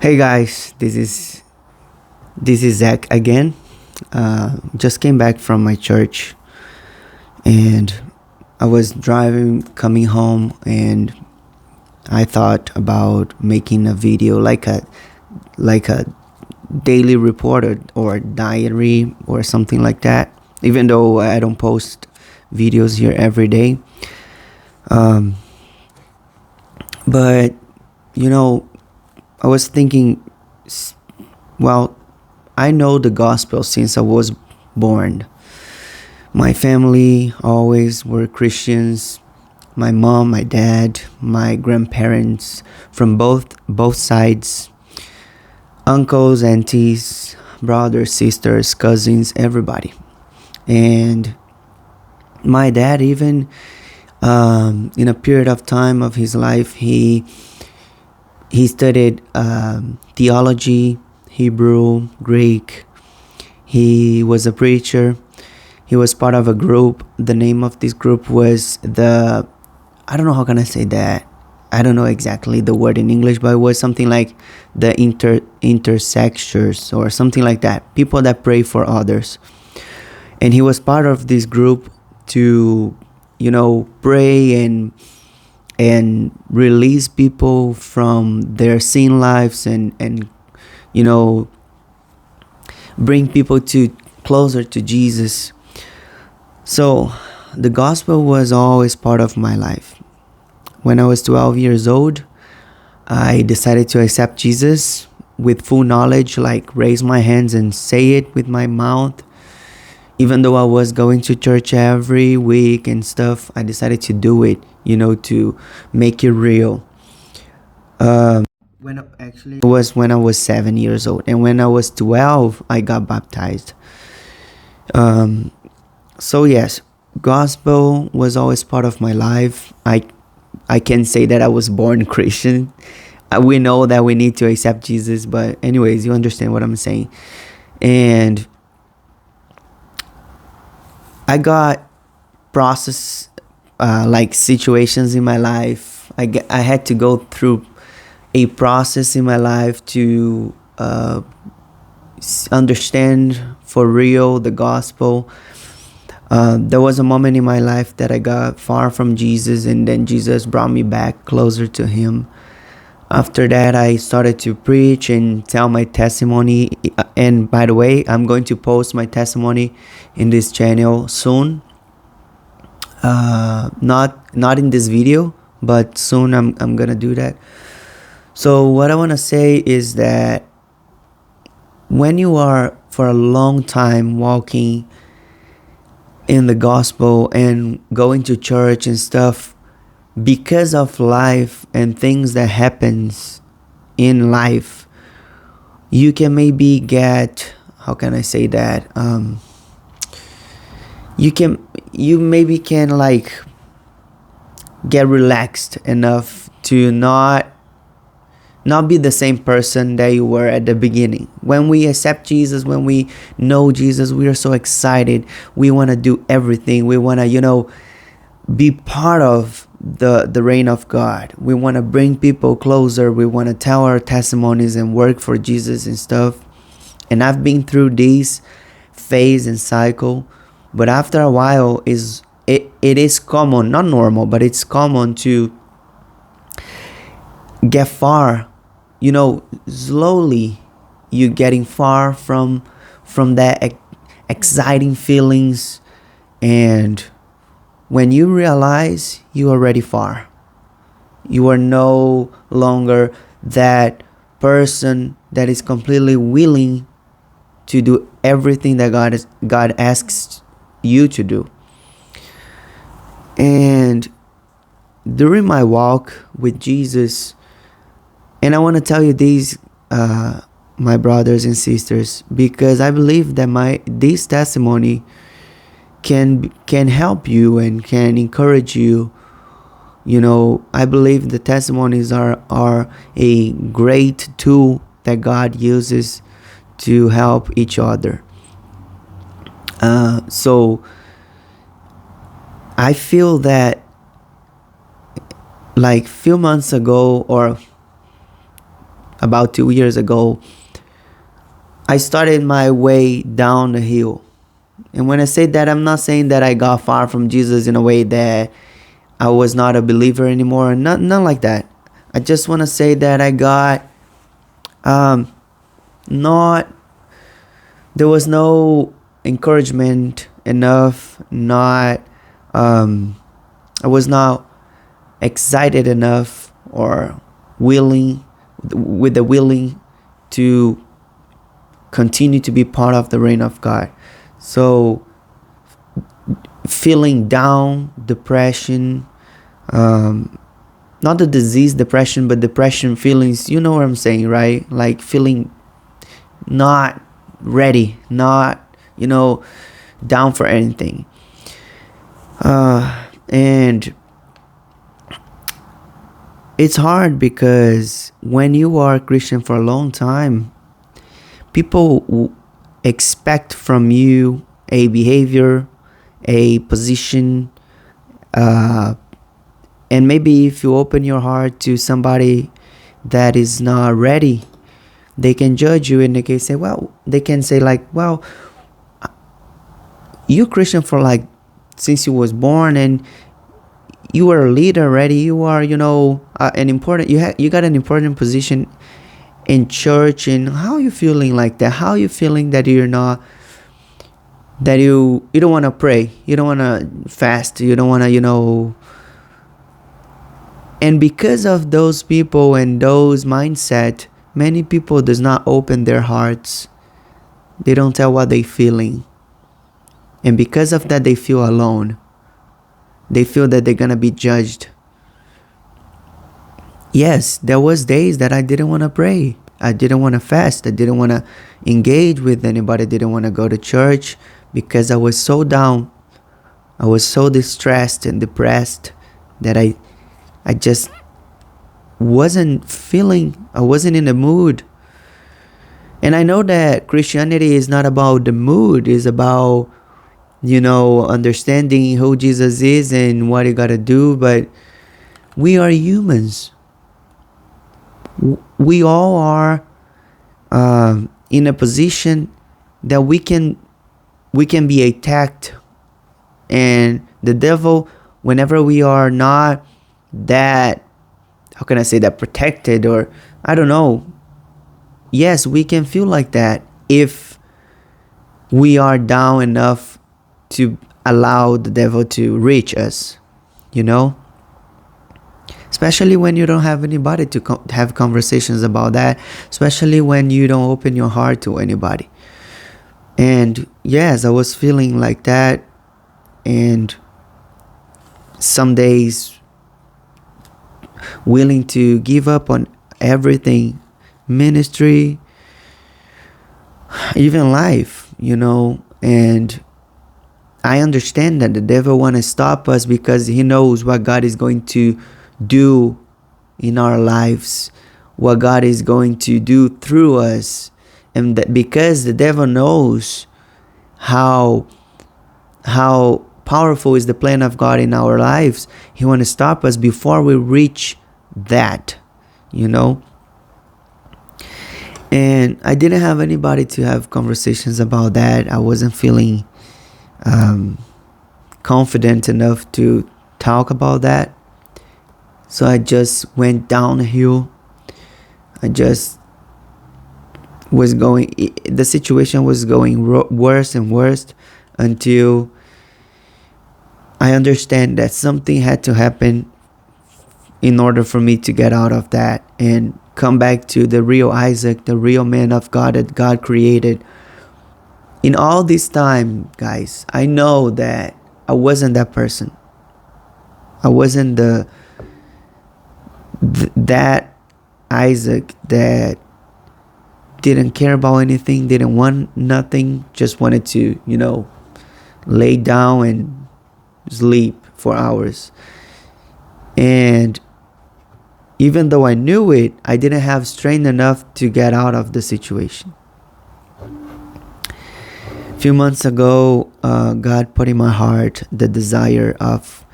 Hey guys, this is Zach again. Just came back from my church, and I was driving coming home, and I thought about making a video like a daily report or diary or something like that. Even though I don't post videos here every day, um, but you know, I was thinking, well, I know the gospel since I was born. My family always were Christians. My mom, my dad, my grandparents from both sides, uncles, aunties, brothers, sisters, cousins, everybody. And my dad, even in a period of time of his life, he studied theology, Hebrew, Greek. He was a preacher. He was part of a group. The name of this group was I don't know how can I say that. I don't know exactly the word in English, but it was something like the intersextures or something like that. People that pray for others. And he was part of this group to, pray and release people from their sin lives and you know bring people to closer to Jesus. So the gospel was always part of my life. When I was 12 years old, I decided to accept Jesus with full knowledge, like raise my hands and say it with my mouth. Even though I was going to church every week and stuff, I decided to do it, to make it real. When actually it was when I was 7 years old, and when I was 12, I got baptized. Um, so yes, gospel was always part of my life. I can say that I was born Christian. We know that we need to accept Jesus, but anyways, you understand what I'm saying. And I got process like situations in my life. I had to go through a process in my life to understand for real the gospel. There was a moment in my life that I got far from Jesus, and then Jesus brought me back closer to Him. After that, I started to preach and tell my testimony. And by the way, I'm going to post my testimony in this channel soon. Not in this video, but soon I'm gonna do that. So what I want to say is that when you are for a long time walking in the gospel and going to church and stuff, because of life and things that happens in life, you can maybe get, how can I say that, you maybe can like get relaxed enough to not be the same person that you were at the beginning. When we accept Jesus, when we know Jesus, we are so excited. We want to do everything. We want to, be part of the reign of God. We want to bring people closer. We want to tell our testimonies and work for Jesus and stuff. And I've been through this phase and cycle, but after a while it is common, not normal, but it's common to get far, slowly you getting far from that exciting feelings, and when you realize you are already far, you are no longer that person that is completely willing to do everything that God asks you to do. And during my walk with Jesus, and I want to tell you these, my brothers and sisters, because I believe that this testimony can help you and can encourage you. I believe the testimonies are a great tool that God uses to help each other. So I feel that like few months ago, or about 2 years ago, I started my way down the hill. And when I say that, I'm not saying that I got far from Jesus in a way that I was not a believer anymore. Not like that. I just want to say that I got not, there was no encouragement enough, not I was not excited enough or willing, with the willing to continue to be part of the reign of God. So feeling down, depression, not the disease depression, but depression feelings, you know what I'm saying, right? Like feeling not ready, not, down for anything. And it's hard because when you are a Christian for a long time, people expect from you a behavior, a position, and maybe if you open your heart to somebody that is not ready, they can judge you and they can say, well, you Christian for like since you was born, and you were a leader already. You are, an important. You got an important position in church. And how are you feeling like that? How are you feeling that you're not? That you don't want to pray. You don't want to fast. You don't want to. And because of those people and those mindset, many people does not open their hearts. They don't tell what they feeling. And because of that, they feel alone. They feel that they're going to be judged. Yes, there was days that I didn't want to pray. I didn't want to fast. I didn't want to engage with anybody. I didn't want to go to church because I was so down. I was so distressed and depressed that I just wasn't feeling, I wasn't in the mood. And I know that Christianity is not about the mood. It's about, understanding who Jesus is and what you got to do. But we are humans. We all are in a position that we can be attacked. And the devil, whenever we are not that, how can I say that, protected, or I don't know. Yes, we can feel like that if we are down enough to allow the devil to reach us, especially when you don't have anybody to have conversations about that, especially when you don't open your heart to anybody. And yes, I was feeling like that. And some days willing to give up on everything, ministry, even life, and I understand that the devil want to stop us because he knows what God is going to do in our lives, what God is going to do through us. And that because the devil knows how powerful is the plan of God in our lives, he want to stop us before we reach that, And I didn't have anybody to have conversations about that. I wasn't feeling confident enough to talk about that. So I just went downhill. I just was going, the situation was going worse and worse until I understand that something had to happen in order for me to get out of that and come back to the real Isaac, the real man of God that God created. In all this time, guys, I know that I wasn't that person. I wasn't that Isaac that didn't care about anything, didn't want nothing, just wanted to, lay down and sleep for hours. And even though I knew it, I didn't have strength enough to get out of the situation. A few months ago, God put in my heart the desire of,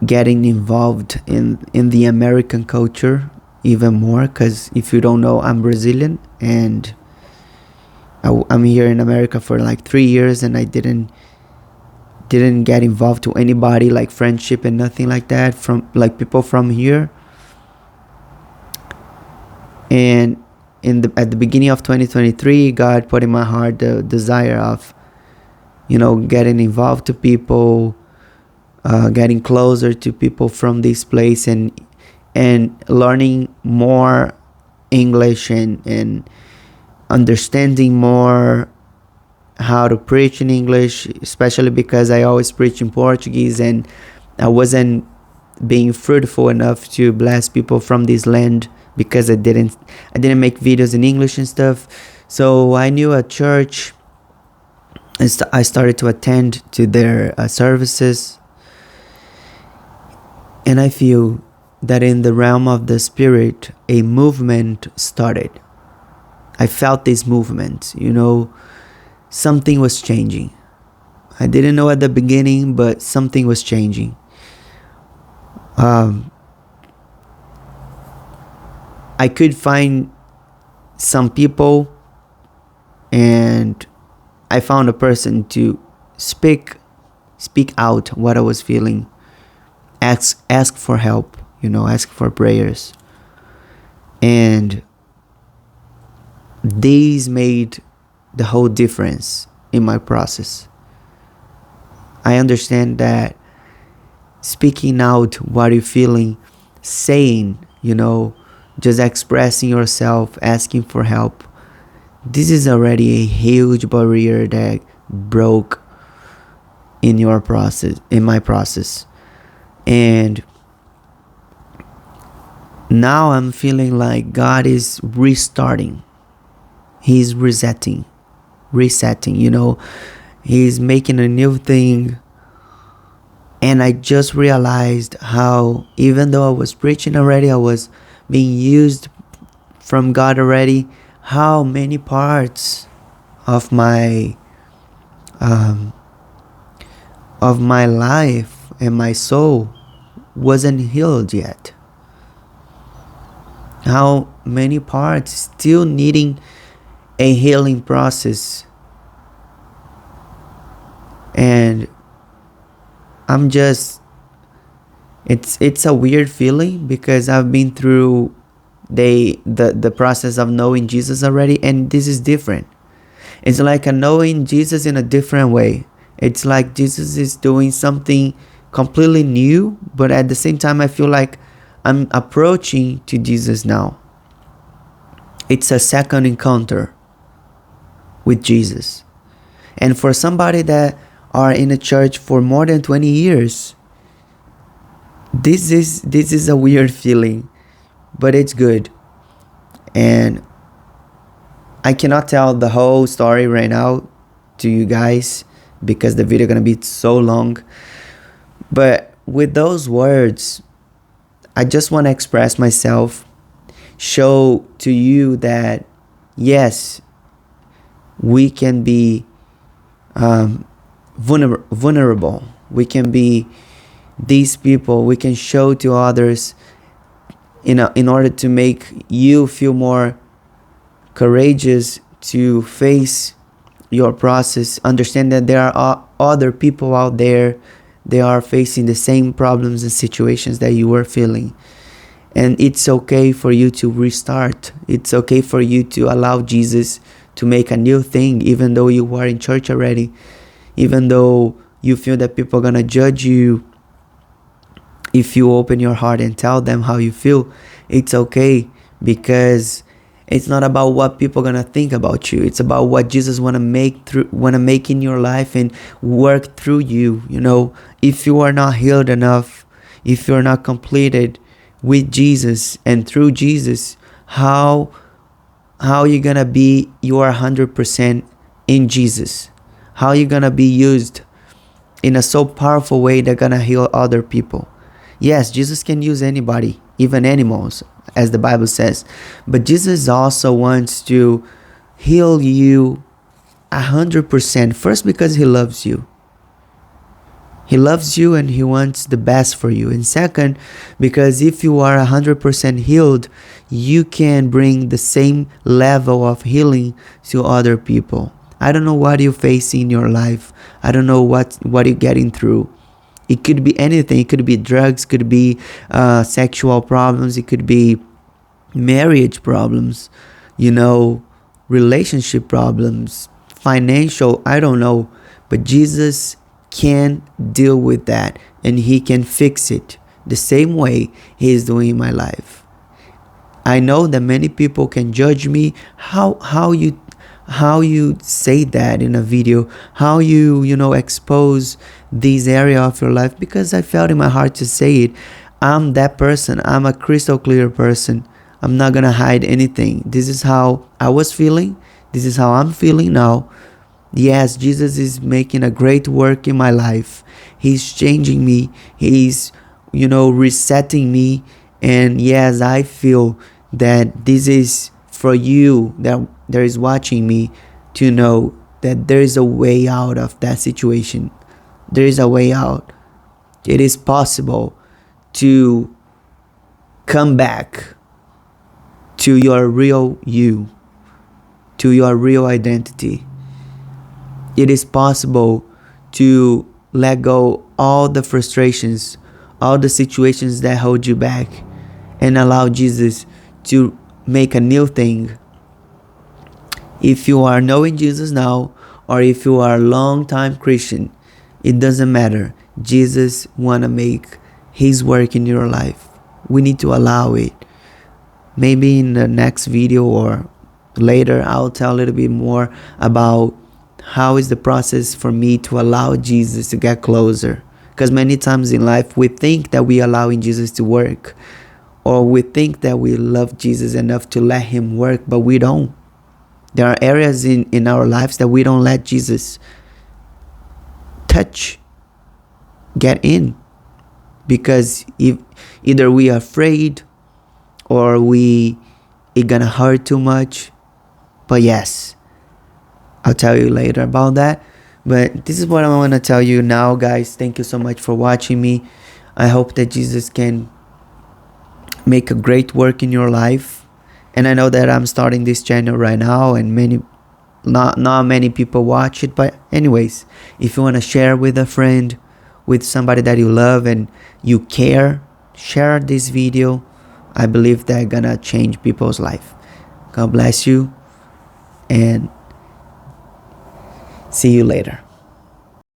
getting involved in the American culture even more, because if you don't know, I'm Brazilian, and I'm here in America for like 3 years, and I didn't get involved to anybody, like friendship and nothing like that, from like people from here. And at the beginning of 2023, God put in my heart the desire of, getting involved to people, getting closer to people from this place, and learning more English, and understanding more how to preach in English, especially because I always preach in Portuguese, and I wasn't being fruitful enough to bless people from this land because I didn't make videos in English and stuff. So I knew a church, and I started to attend to their services, and I feel that in the realm of the spirit, a movement started. I felt this movement, something was changing. I didn't know at the beginning, but something was changing. I could find some people, and I found a person to speak out what I was feeling, ask for help, ask for prayers. And these made the whole difference in my process. I understand that speaking out what you're feeling, saying, just expressing yourself, asking for help, this is already a huge barrier that broke in my process. And now I'm feeling like God is restarting. He's resetting, He's making a new thing. And I just realized how, even though I was preaching already, I was being used from God already, how many parts of my life and my soul wasn't healed yet. How many parts still needing a healing process. And I'm just, it's a weird feeling, because I've been through the process of knowing Jesus already, and this is different. It's like a knowing Jesus in a different way. It's like Jesus is doing something completely new, but at the same time I feel like I'm approaching to Jesus now. It's a second encounter with Jesus. And for somebody that are in a church for more than 20 years, this is a weird feeling, but it's good. And I cannot tell the whole story right now to you guys, because the video gonna be so long. But with those words, I just want to express myself, show to you that yes, we can be vulnerable. We can be these people. We can show to others in order to make you feel more courageous to face your process. Understand that there are other people out there. They are facing the same problems and situations that you were feeling. And it's okay for you to restart. It's okay for you to allow Jesus to make a new thing, even though you are in church already. Even though you feel that people are going to judge you, if you open your heart and tell them how you feel, it's okay, because it's not about what people are going to think about you. It's about what Jesus want to make in your life and work through you. If you are not healed enough, if you're not completed with Jesus and through Jesus, how you going to be your 100% in Jesus? How you going to be used in a so powerful way that going to heal other people? Yes, Jesus can use anybody, even animals, as the Bible says. But Jesus also wants to heal you 100%. First, because he loves you. He loves you and he wants the best for you. And second, because if you are 100% healed, you can bring the same level of healing to other people. I don't know what you face in your life. I don't know what you're getting through. It could be anything. It could be drugs, could be sexual problems, it could be marriage problems, relationship problems, financial, I don't know. But Jesus can deal with that and he can fix it the same way he is doing in my life. I know that many people can judge me. How you say that in a video, how you expose this area of your life, because I felt in my heart to say it. I'm that person. I'm a crystal clear person. I'm not gonna hide anything. This is how I was feeling. This is how I'm feeling now. Yes, Jesus is making a great work in my life. He's changing me. He's, resetting me. And yes, I feel that this is for you that there is watching me, to know that there is a way out of that situation. There is a way out. It is possible to come back to your real you, to your real identity. It is possible to let go all the frustrations, all the situations that hold you back, and allow Jesus to make a new thing. If you are knowing Jesus now, or if you are a long-time Christian, it doesn't matter. Jesus want to make his work in your life. We need to allow it. Maybe in the next video or later, I'll tell a little bit more about how is the process for me to allow Jesus to get closer. Because many times in life, we think that we are allowing Jesus to work, or we think that we love Jesus enough to let him work, but we don't. There are areas in our lives that we don't let Jesus touch, get in, because if either we are afraid or it gonna hurt too much. But yes, I'll tell you later about that. But this is what I want to tell you now, guys. Thank you so much for watching me. I hope that Jesus can make a great work in your life. And I know that I'm starting this channel right now, and not many people watch it. But anyways, if you want to share with a friend, with somebody that you love and you care, share this video. I believe they're gonna change people's life. God bless you, and see you later.